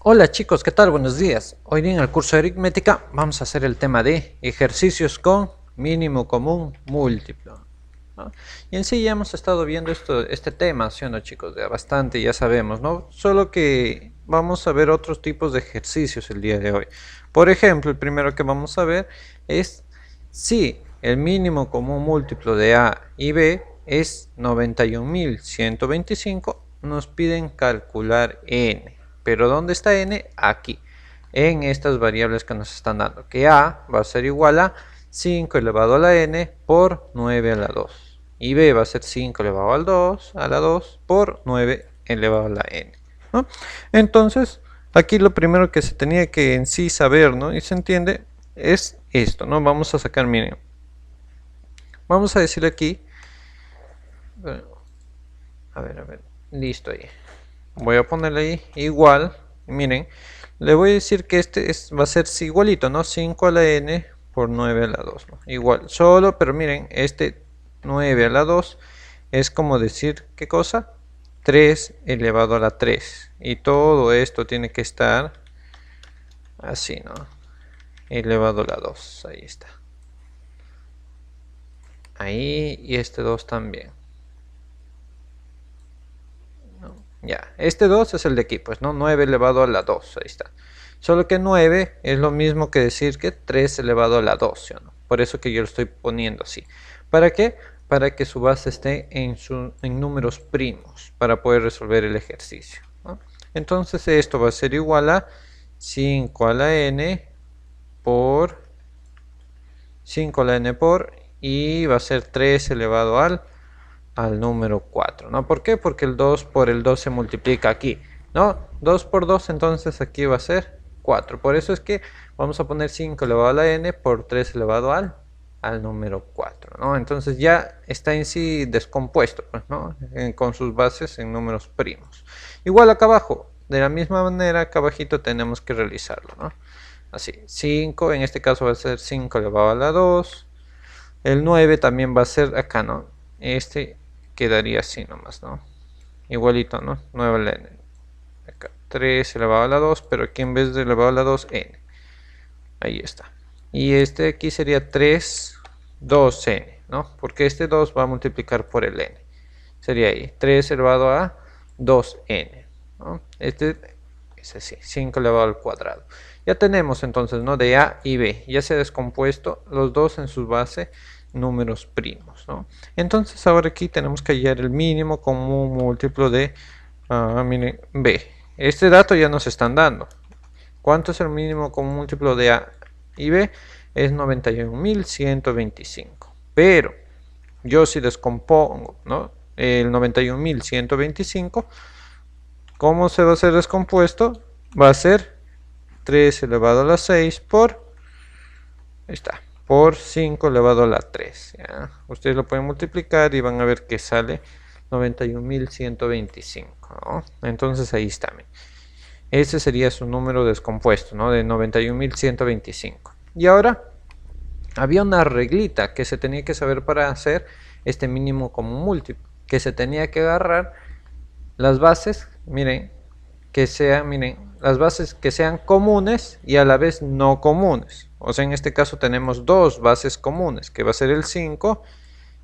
Hola chicos, ¿qué tal? Buenos días. Hoy día en el curso de aritmética vamos a hacer el tema de ejercicios con mínimo común múltiplo, ¿no? Y en sí ya hemos estado viendo este tema, ¿sí o no, chicos? Ya bastante, ya sabemos, ¿no? Solo que vamos a ver otros tipos de ejercicios el día de hoy. Por ejemplo, el primero que vamos a ver es si el mínimo común múltiplo de A y B es 91.125, nos piden calcular n. Pero ¿dónde está n? Aquí, en estas variables que nos están dando, que a va a ser igual a 5 elevado a la n por 9 a la 2. Y b va a ser 5 elevado al 2 a la 2 por 9 elevado a la n, ¿no? Entonces, aquí lo primero que se tenía que en sí saber, ¿no? Y se entiende, es esto, ¿no? Vamos a sacar, miren. Vamos a decirle aquí, a ver, listo ahí. Voy a ponerle ahí igual, miren, le voy a decir que va a ser igualito, ¿no? 5 a la n por 9 a la 2, ¿no? Igual, solo, pero miren, este 9 a la 2 es como decir, ¿qué cosa? 3 elevado a la 3. Y todo esto tiene que estar así, ¿no? Elevado a la 2, ahí está. Ahí, y este 2 también. Ya, este 2 es el de aquí, pues, ¿no? 9 elevado a la 2, ahí está. Solo que 9 es lo mismo que decir que 3 elevado a la 2, ¿sí o no? Por eso que yo lo estoy poniendo así. ¿Para qué? Para que su base esté en números primos, para poder resolver el ejercicio, ¿no? Entonces esto va a ser igual a 5 a la n por 5 a la n por, y va a ser 3 elevado al número 4, ¿no? ¿Por qué? Porque el 2 por el 2 se multiplica aquí, ¿no? 2 por 2, entonces aquí va a ser 4. Por eso es que vamos a poner 5 elevado a la n por 3 elevado al número 4, ¿no? Entonces ya está en sí descompuesto, pues, ¿no? Con sus bases en números primos. Igual acá abajo, de la misma manera, acá abajito tenemos que realizarlo, ¿no? Así, 5, en este caso va a ser 5 elevado a la 2. El 9 también va a ser acá, ¿no? Este quedaría así nomás, ¿no? Igualito, ¿no? 9 a la n. Acá, 3 elevado a la 2, pero aquí en vez de elevado a la 2, n. Ahí está. Y este aquí sería 3, 2n, ¿no? Porque este 2 va a multiplicar por el n. Sería ahí, 3 elevado a 2n, ¿no? Este es así, 5 elevado al cuadrado. Ya tenemos entonces, ¿no? De A y B. Ya se ha descompuesto los dos en su base números primos, ¿no? Entonces ahora aquí tenemos que hallar el mínimo común múltiplo de, miren, B. Este dato ya nos están dando. ¿Cuánto es el mínimo común múltiplo de A y B? Es 91.125. Pero yo si descompongo, ¿no? El 91.125, ¿cómo se va a hacer descompuesto? Va a ser 3 elevado a la 6 por, ahí está, por 5 elevado a la 3, ¿ya? Ustedes lo pueden multiplicar y van a ver que sale 91.125, ¿no? Entonces ahí está. Ese sería su número descompuesto, ¿no? De 91.125. Y ahora había una reglita que se tenía que saber para hacer este mínimo común múltiplo, que se tenía que agarrar las bases, miren, las bases que sean comunes y a la vez no comunes. O sea, en este caso tenemos dos bases comunes, que va a ser el 5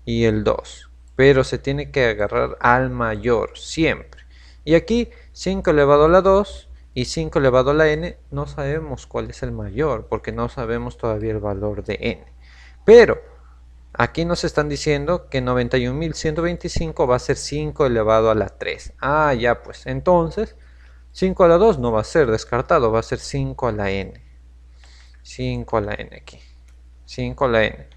y el 2. Pero se tiene que agarrar al mayor siempre. Y aquí 5 elevado a la 2 y 5 elevado a la n, no sabemos cuál es el mayor, porque no sabemos todavía el valor de n. Pero aquí nos están diciendo que 91.125 va a ser 5 elevado a la 3. Ah, ya pues, entonces 5 a la 2 no va a ser descartado, va a ser 5 a la n. 5 a la n aquí. 5 a la n.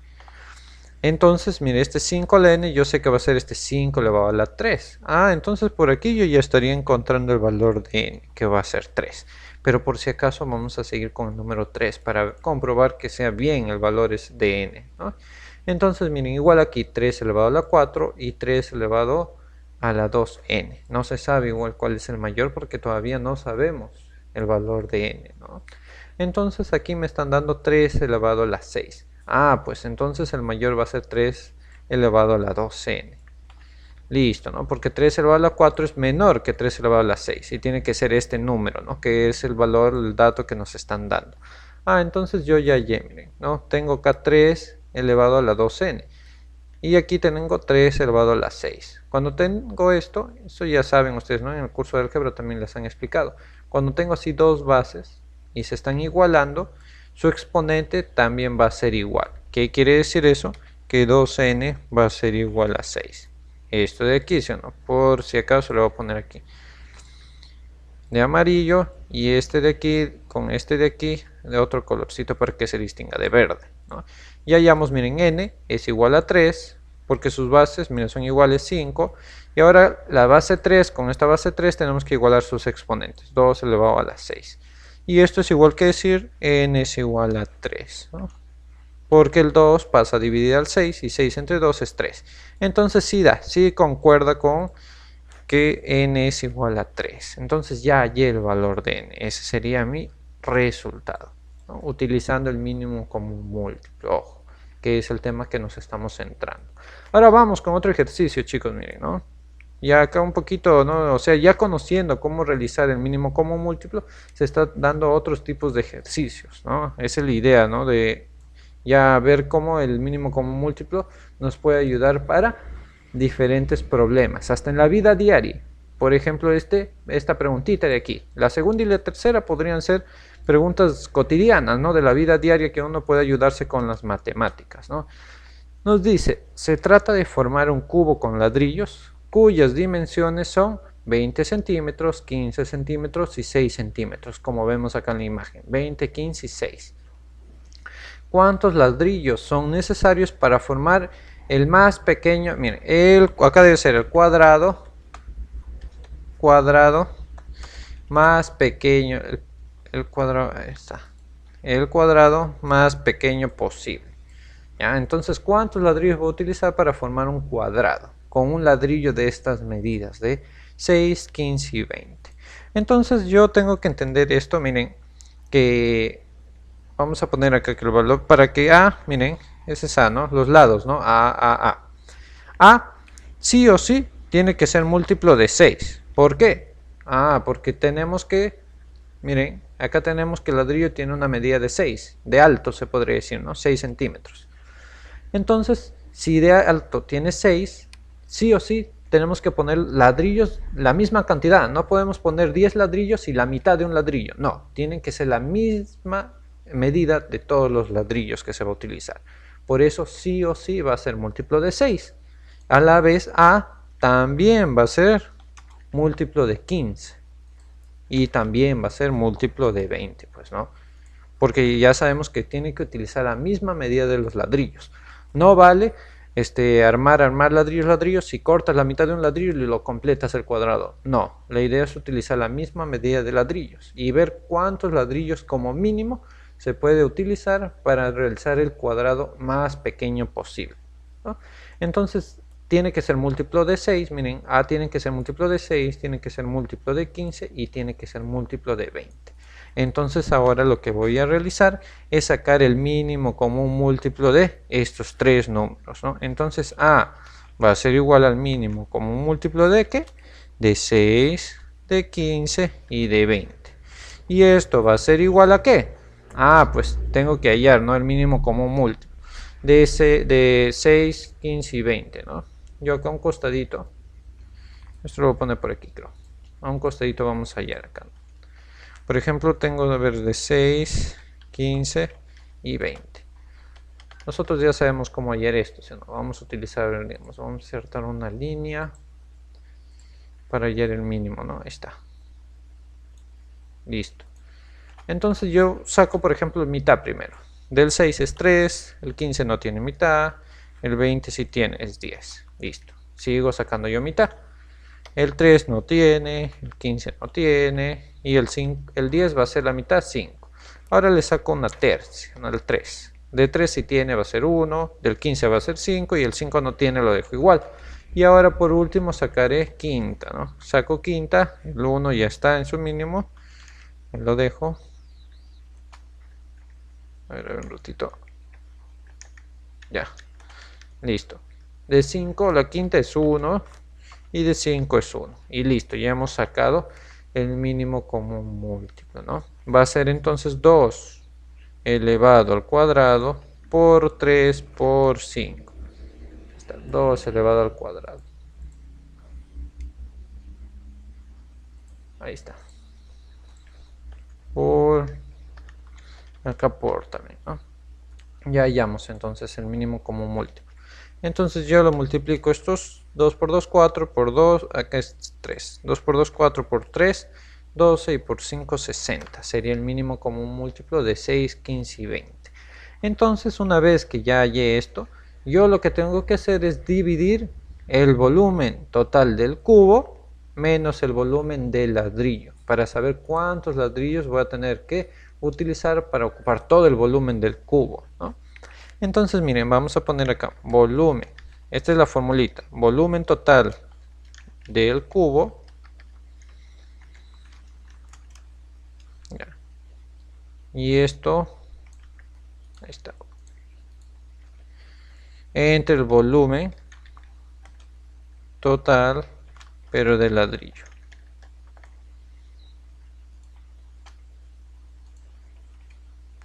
Entonces, mire, este 5 a la n yo sé que va a ser este 5 elevado a la 3. Ah, entonces por aquí yo ya estaría encontrando el valor de n, que va a ser 3. Pero por si acaso vamos a seguir con el número 3 para comprobar que sea bien el valor de n, ¿no? Entonces, miren, igual aquí 3 elevado a la 4 y 3 elevado a la 2n. No se sabe igual cuál es el mayor porque todavía no sabemos el valor de n, ¿no? Entonces aquí me están dando 3 elevado a la 6. Ah, pues entonces el mayor va a ser 3 elevado a la 2n. Listo, ¿no? Porque 3 elevado a la 4 es menor que 3 elevado a la 6 y tiene que ser este número, ¿no? Que es el valor, el dato que nos están dando. Entonces yo ya hallé, miren, ¿no? Tengo acá 3 elevado a la 2n y aquí tengo 3 elevado a la 6. Cuando tengo esto ya saben ustedes, ¿no? En el curso de álgebra también les han explicado. Cuando tengo así dos bases y se están igualando, su exponente también va a ser igual. ¿Qué quiere decir eso? Que 2n va a ser igual a 6. Esto de aquí, ¿sí o no? Por si acaso lo voy a poner aquí de amarillo y este de aquí con este de aquí de otro colorcito para que se distinga de verde, ¿no? Y hallamos, miren, n es igual a 3 porque sus bases, miren, son iguales 5 y ahora la base 3 con esta base 3 tenemos que igualar sus exponentes, 2 elevado a la 6 y esto es igual que decir n es igual a 3, ¿no? Porque el 2 pasa a dividir al 6 y 6 entre 2 es 3. Entonces sí concuerda con que n es igual a 3. Entonces ya hallé el valor de n. Ese sería mi resultado, ¿no? Utilizando el mínimo común múltiplo, ojo, que es el tema que nos estamos centrando. Ahora vamos con otro ejercicio, chicos, miren, ¿no? Ya acá un poquito, ¿no? O sea, ya conociendo cómo realizar el mínimo común múltiplo, se está dando otros tipos de ejercicios, ¿no? Esa es la idea, ¿no? De ya ver cómo el mínimo común múltiplo nos puede ayudar para diferentes problemas, hasta en la vida diaria. Por ejemplo, esta preguntita de aquí. La segunda y la tercera podrían ser preguntas cotidianas, ¿no? De la vida diaria que uno puede ayudarse con las matemáticas, ¿no? Nos dice, se trata de formar un cubo con ladrillos cuyas dimensiones son 20 centímetros, 15 centímetros y 6 centímetros, como vemos acá en la imagen, 20, 15 y 6. ¿Cuántos ladrillos son necesarios para formar el más pequeño? Miren, acá debe ser el cuadrado más pequeño, el cuadrado, ahí está, el cuadrado más pequeño posible. ¿Ya? Entonces, ¿cuántos ladrillos voy a utilizar para formar un cuadrado con un ladrillo de estas medidas de 6, 15 y 20? Entonces yo tengo que entender esto, miren, que vamos a poner acá que el valor para que miren, ese es A, ¿no? Los lados, ¿no? A sí o sí tiene que ser múltiplo de 6. ¿Por qué? Porque tenemos que, miren, acá tenemos que el ladrillo tiene una medida de 6, de alto se podría decir, ¿no? 6 centímetros. Entonces, si de alto tiene 6, sí o sí tenemos que poner ladrillos la misma cantidad. No podemos poner 10 ladrillos y la mitad de un ladrillo. No, tienen que ser la misma medida de todos los ladrillos que se va a utilizar. Por eso sí o sí va a ser múltiplo de 6. A la vez A también va a ser múltiplo de 15. Y también va a ser múltiplo de 20, pues, ¿no? Porque ya sabemos que tiene que utilizar la misma medida de los ladrillos. No vale armar ladrillos, si cortas la mitad de un ladrillo y lo completas el cuadrado. No, la idea es utilizar la misma medida de ladrillos y ver cuántos ladrillos como mínimo se puede utilizar para realizar el cuadrado más pequeño posible, ¿no? Entonces tiene que ser múltiplo de 6, miren, A tiene que ser múltiplo de 6, tiene que ser múltiplo de 15 y tiene que ser múltiplo de 20. Entonces ahora lo que voy a realizar es sacar el mínimo común múltiplo de estos tres números, ¿no? Entonces A va a ser igual al mínimo común múltiplo de ¿qué? De 6, de 15 y de 20. ¿Y esto va a ser igual a qué? Pues tengo que hallar, ¿no? El mínimo común múltiplo de 6, 15 y 20, ¿no? Yo acá a un costadito, esto lo voy a poner por aquí, creo. A un costadito vamos a hallar acá, ¿no? Por ejemplo, tengo a ver de 6, 15 y 20. Nosotros ya sabemos cómo hallar esto, ¿sí? ¿No? Vamos a utilizar, digamos, vamos a insertar una línea para hallar el mínimo, ¿no? Ahí está. Listo. Entonces yo saco, por ejemplo, mitad primero. Del 6 es 3, el 15 no tiene mitad, el 20 sí tiene, es 10. Listo. Sigo sacando yo mitad. El 3 no tiene, el 15 no tiene, y el 10 va a ser la mitad, 5. Ahora le saco una tercia, ¿no? El 3. De 3 si tiene va a ser 1, del 15 va a ser 5, y el 5 no tiene, lo dejo igual. Y ahora por último sacaré quinta, ¿no? Saco quinta, el 1 ya está en su mínimo, lo dejo. A ver, un ratito. Ya, listo. De 5 la quinta es 1. y de 5 es 1. Y listo, ya hemos sacado el mínimo común múltiplo, ¿no? Va a ser entonces 2 elevado al cuadrado por 3 por 5. Está 2 elevado al cuadrado. Ahí está. Por acá por también, ¿no? Ya hallamos entonces el mínimo común múltiplo. Entonces yo lo multiplico estos 2 por 2, 4 por 2, acá es 3. 2 por 2, 4 por 3, 12 y por 5, 60. Sería el mínimo común múltiplo de 6, 15 y 20. Entonces una vez que ya hallé esto, yo lo que tengo que hacer es dividir el volumen total del cubo menos el volumen del ladrillo, para saber cuántos ladrillos voy a tener que utilizar para ocupar todo el volumen del cubo, ¿no? Entonces miren, vamos a poner acá volumen, esta es la formulita, volumen total del cubo, ya. Y esto, ahí está, entre el volumen total pero de ladrillo.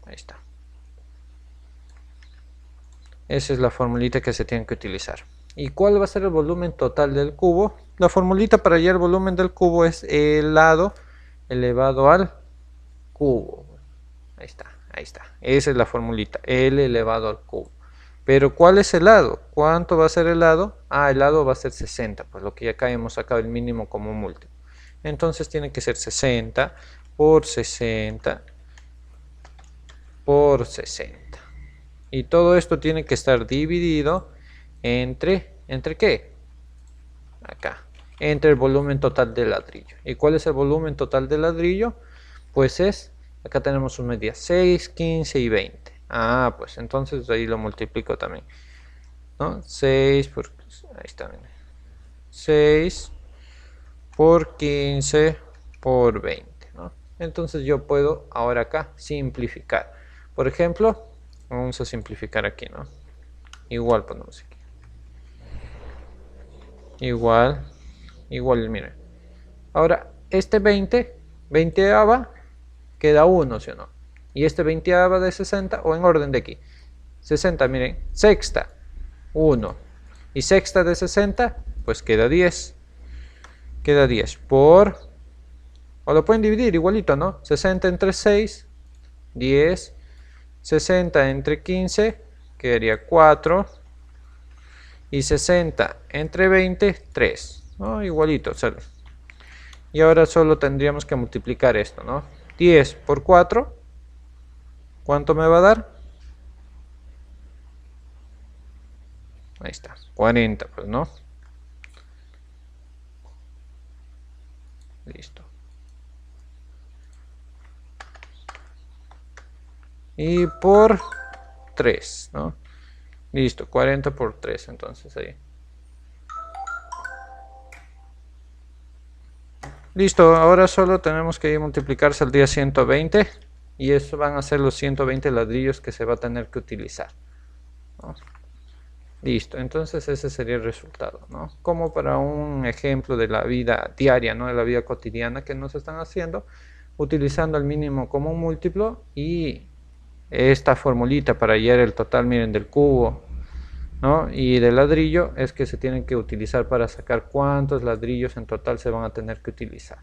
Ahí está. Esa es la formulita que se tiene que utilizar. ¿Y cuál va a ser el volumen total del cubo? La formulita para hallar el volumen del cubo es el lado elevado al cubo. Ahí está, ahí está. Esa es la formulita, L elevado al cubo. Pero ¿cuál es el lado? ¿Cuánto va a ser el lado? Ah, el lado va a ser 60, pues lo que ya acá hemos sacado el mínimo común múltiplo. Entonces tiene que ser 60 por 60 por 60. Y todo esto tiene que estar dividido ¿entre qué? Acá, entre el volumen total del ladrillo. ¿Y cuál es el volumen total del ladrillo? Pues es, acá tenemos sus medidas, 6, 15 y 20. Ah, pues entonces ahí lo multiplico también, ¿no? 6 por, ahí está, 6 por 15 por 20, ¿no? Entonces yo puedo ahora acá simplificar. Por ejemplo, vamos a simplificar aquí, ¿no? Igual ponemos aquí. Igual, miren. Ahora, este 20ava, queda 1, ¿sí o no? Y este 20ava de 60, o en orden de aquí. 60, miren, sexta, 1. Y sexta de 60, pues queda 10. Queda 10 por... O lo pueden dividir igualito, ¿no? 60 entre 6, 10. 60 entre 15, quedaría 4. Y 60 entre 20, 3. ¿No? Igualito, ¿sabes? Y ahora solo tendríamos que multiplicar esto, ¿no? 10 por 4, ¿cuánto me va a dar? Ahí está, 40, pues, ¿no? Listo. Y por 3, ¿no? Listo, 40 por 3, entonces ahí. Listo, ahora solo tenemos que multiplicarse al día 120 y eso van a ser los 120 ladrillos que se va a tener que utilizar, ¿no? Listo, entonces ese sería el resultado, ¿no? Como para un ejemplo de la vida diaria, ¿no? De la vida cotidiana que nos están haciendo, utilizando el mínimo común múltiplo y esta formulita para hallar el total, miren, del cubo, ¿no? Y del ladrillo es que se tienen que utilizar para sacar cuántos ladrillos en total se van a tener que utilizar.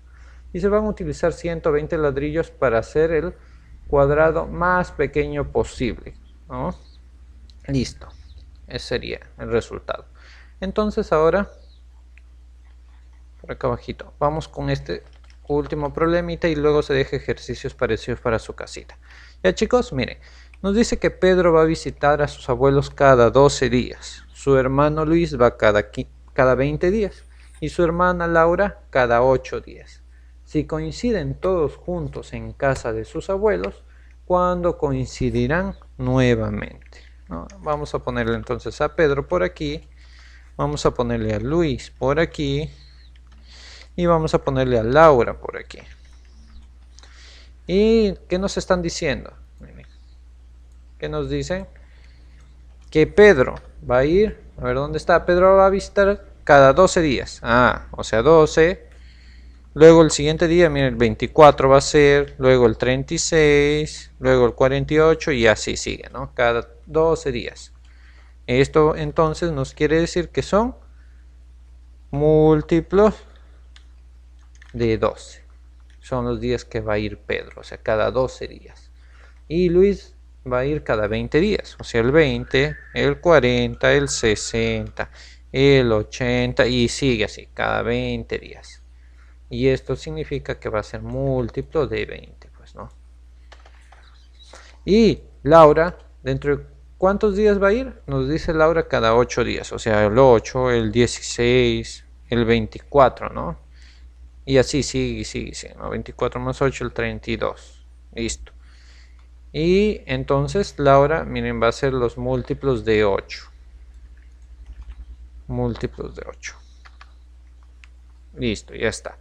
Y se van a utilizar 120 ladrillos para hacer el cuadrado más pequeño posible, ¿no? Listo. Ese sería el resultado. Entonces ahora, por acá abajito, vamos con este último problemita y luego se deja ejercicios parecidos para su casita. Ya chicos, miren, nos dice que Pedro va a visitar a sus abuelos cada 12 días. Su hermano Luis va cada 20 días y su hermana Laura cada 8 días. Si coinciden todos juntos en casa de sus abuelos, ¿cuándo coincidirán nuevamente? ¿No? Vamos a ponerle entonces a Pedro por aquí, vamos a ponerle a Luis por aquí y vamos a ponerle a Laura por aquí. ¿Y qué nos están diciendo? ¿Qué nos dicen? Que Pedro va a ir, a ver dónde está, Pedro va a visitar cada 12 días. O sea 12. Luego el siguiente día, miren, el 24 va a ser, luego el 36, luego el 48 y así sigue, ¿no? Cada 12 días. Esto entonces nos quiere decir que son múltiplos de 12. Son los días que va a ir Pedro, o sea, cada 12 días. Y Luis va a ir cada 20 días, o sea, el 20, el 40, el 60, el 80 y sigue así, cada 20 días. Y esto significa que va a ser múltiplo de 20, pues, ¿no? Y Laura, ¿dentro de cuántos días va a ir? Nos dice Laura cada 8 días, o sea, el 8, el 16, el 24, ¿no? Y así sigue, ¿no? 24 más 8, el 32. Listo. Y entonces Laura, miren, va a ser los múltiplos de 8. Múltiplos de 8. Listo, ya está.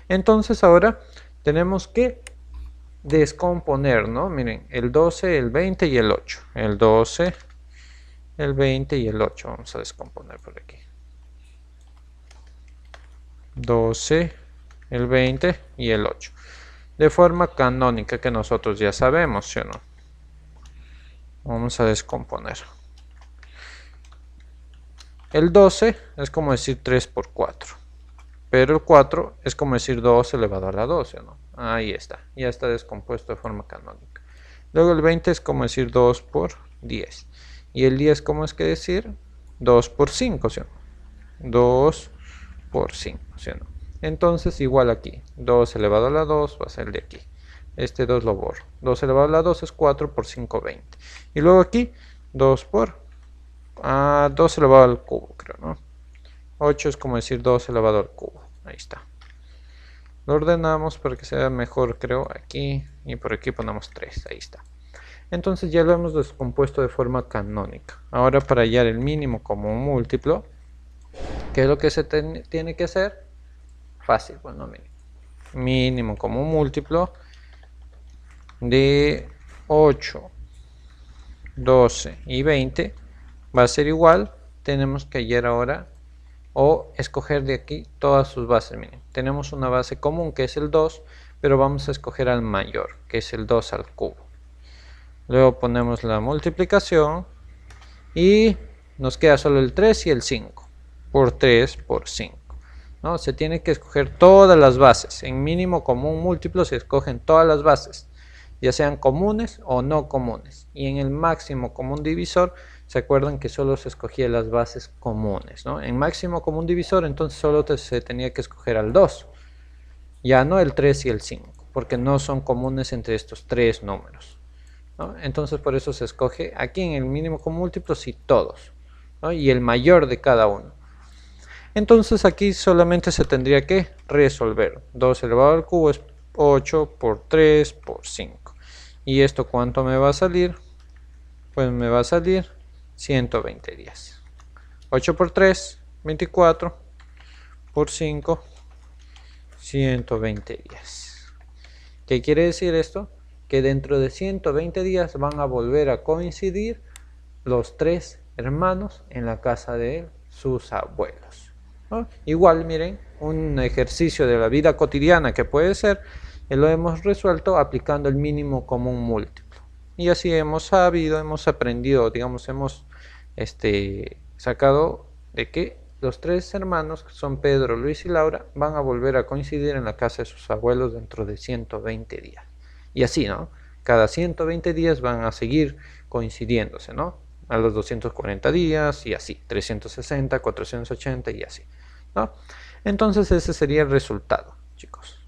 Entonces ahora tenemos que descomponer, ¿no? Miren, el 12, el 20 y el 8. El 12, el 20 y el 8. Vamos a descomponer por aquí. 12, el 20 y el 8. De forma canónica que nosotros ya sabemos, ¿sí o no? Vamos a descomponer. El 12 es como decir 3 por 4. Pero el 4 es como decir 2 elevado a la 12, ¿no? Ahí está. Ya está descompuesto de forma canónica. Luego el 20 es como decir 2 por 10. Y el 10, ¿cómo es que decir? 2 por 5, ¿sí o no? 2 por 5, ¿sí o no? Entonces igual aquí. 2 elevado a la 2 va a ser el de aquí. Este 2 lo borro. 2 elevado a la 2 es 4 por 5, 20. Y luego aquí 2 por 2 elevado al cubo, creo, ¿no? 8 es como decir 2 elevado al cubo. Ahí está. Lo ordenamos para que sea mejor, creo, aquí. Y por aquí ponemos 3. Ahí está. Entonces ya lo hemos descompuesto de forma canónica. Ahora para hallar el mínimo común múltiplo, ¿qué es lo que se tiene que hacer? Fácil, bueno, miren. Mínimo común múltiplo de 8, 12 y 20 va a ser igual. Tenemos que hallar ahora o escoger de aquí todas sus bases. Miren, tenemos una base común que es el 2, pero vamos a escoger al mayor, que es el 2 al cubo. Luego ponemos la multiplicación y nos queda solo el 3 y el 5. Por 3 por 5. ¿No? Se tiene que escoger todas las bases. En mínimo común múltiplo se escogen todas las bases, ya sean comunes o no comunes. Y en el máximo común divisor, se acuerdan que solo se escogía las bases comunes, ¿no? En máximo común divisor, entonces solo se tenía que escoger al 2, ya no el 3 y el 5, porque no son comunes entre estos tres números, ¿no? Entonces por eso se escoge aquí en el mínimo común múltiplo, sí, todos, ¿no? Y el mayor de cada uno. Entonces aquí solamente se tendría que resolver. 2 elevado al cubo es 8 por 3 por 5. ¿Y esto cuánto me va a salir? Pues me va a salir 120 días. 8 por 3, 24 por 5, 120 días. ¿Qué quiere decir esto? Que dentro de 120 días van a volver a coincidir los tres hermanos en la casa de sus abuelos, ¿no? Igual, miren, un ejercicio de la vida cotidiana que puede ser, lo hemos resuelto aplicando el mínimo común múltiplo. Y así hemos sabido, hemos aprendido, digamos, hemos sacado de que los tres hermanos, que son Pedro, Luis y Laura, van a volver a coincidir en la casa de sus abuelos dentro de 120 días. Y así, ¿no? Cada 120 días van a seguir coincidiéndose, ¿no? A los 240 días y así, 360, 480 y así, ¿no? Entonces ese sería el resultado, chicos.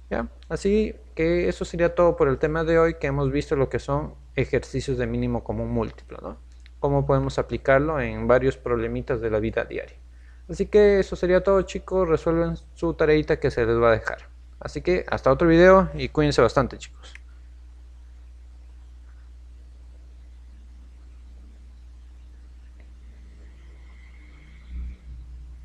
¿Ya? Así que eso sería todo por el tema de hoy, que hemos visto lo que son ejercicios de mínimo común múltiplo, ¿no? Cómo podemos aplicarlo en varios problemitas de la vida diaria. Así que eso sería todo, chicos. Resuelven su tareita que se les va a dejar. Así que hasta otro video y cuídense bastante, chicos.